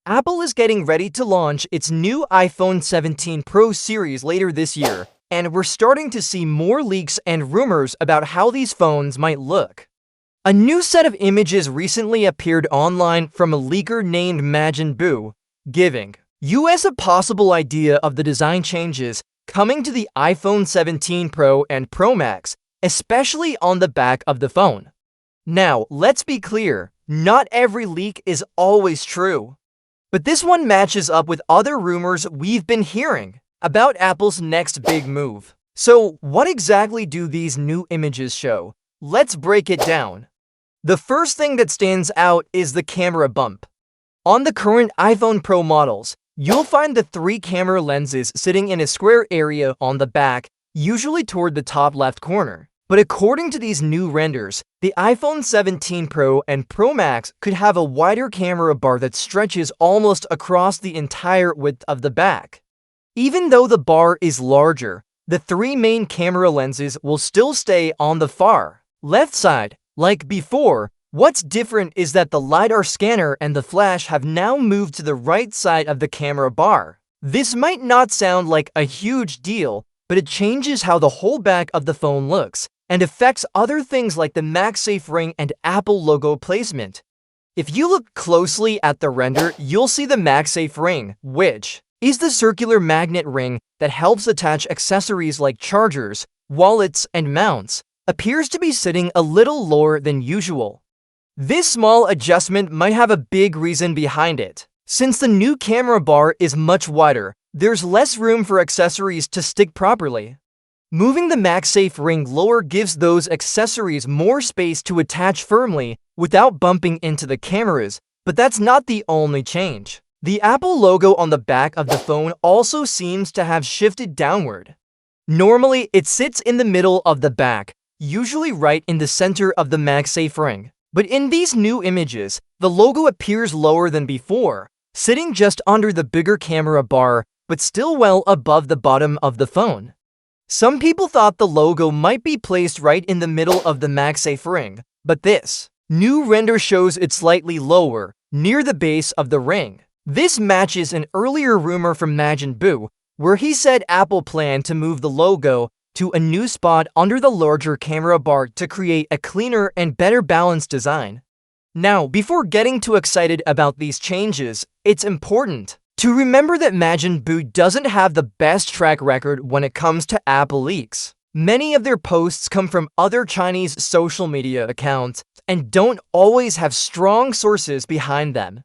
Apple is getting ready to launch its new iPhone 17 Pro series later this year, and we're starting to see more leaks and rumors about how these phones might look. A new set of images recently appeared online from a leaker named MagSafe, giving us a possible idea of the design changes coming to the iPhone 17 Pro and Pro Max, especially on the back of the phone. Now, let's be clear, not every leak is always true. But this one matches up with other rumors we've been hearing about Apple's next big move. So, what exactly do these new images show? Let's break it down. The first thing that stands out is the camera bump. On the current iPhone Pro models, you'll find the 3 camera lenses sitting in a square area on the back, usually toward the top left corner. But according to these new renders, the iPhone 17 Pro and Pro Max could have a wider camera bar that stretches almost across the entire width of the back. Even though the bar is larger, the 3 main camera lenses will still stay on the far left side. Like before, what's different is that the LiDAR scanner and the flash have now moved to the right side of the camera bar. This might not sound like a huge deal, but it changes how the whole back of the phone looks and affects other things like the MagSafe ring and Apple logo placement. If you look closely at the render, you'll see the MagSafe ring, which is the circular magnet ring that helps attach accessories like chargers, wallets, and mounts, appears to be sitting a little lower than usual. This small adjustment might have a big reason behind it. Since the new camera bar is much wider, there's less room for accessories to stick properly. Moving the MagSafe ring lower gives those accessories more space to attach firmly without bumping into the cameras, but that's not the only change. The Apple logo on the back of the phone also seems to have shifted downward. Normally, it sits in the middle of the back, usually right in the center of the MagSafe ring. But in these new images, the logo appears lower than before, sitting just under the bigger camera bar, but still well above the bottom of the phone. Some people thought the logo might be placed right in the middle of the MagSafe ring, but this new render shows it slightly lower, near the base of the ring. This matches an earlier rumor from MagSafe, where he said Apple planned to move the logo to a new spot under the larger camera bar to create a cleaner and better balanced design. Now, before getting too excited about these changes, it's important to remember that MagSafe doesn't have the best track record when it comes to Apple leaks. Many of their posts come from other Chinese social media accounts and don't always have strong sources behind them.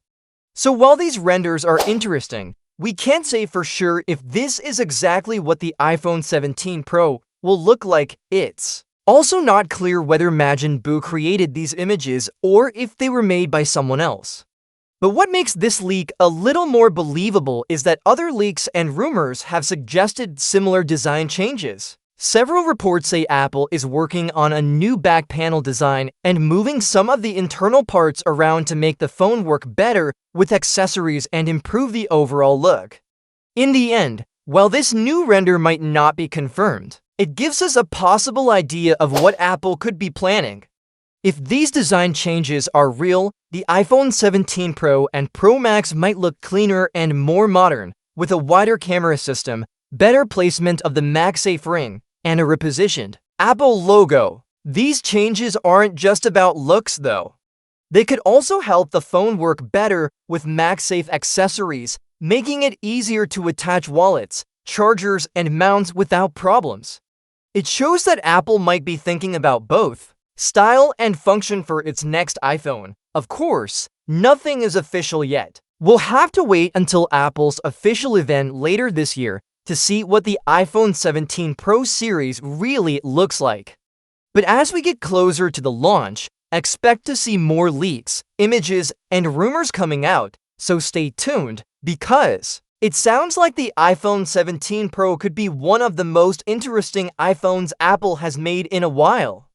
So while these renders are interesting, we can't say for sure if this is exactly what the iPhone 17 Pro will look like. It's also not clear whether MagSafe created these images or if they were made by someone else. But what makes this leak a little more believable is that other leaks and rumors have suggested similar design changes. Several reports say Apple is working on a new back panel design and moving some of the internal parts around to make the phone work better with accessories and improve the overall look. In the end, while this new render might not be confirmed, it gives us a possible idea of what Apple could be planning. If these design changes are real, the iPhone 17 Pro and Pro Max might look cleaner and more modern, with a wider camera system, better placement of the MagSafe ring, and a repositioned Apple logo. These changes aren't just about looks though. They could also help the phone work better with MagSafe accessories, making it easier to attach wallets, chargers, and mounts without problems. It shows that Apple might be thinking about both style and function for its next iPhone. Of course, nothing is official yet. We'll have to wait until Apple's official event later this year to see what the iPhone 17 Pro series really looks like. But as we get closer to the launch, expect to see more leaks, images, and rumors coming out, so stay tuned, because it sounds like the iPhone 17 Pro could be one of the most interesting iPhones Apple has made in a while.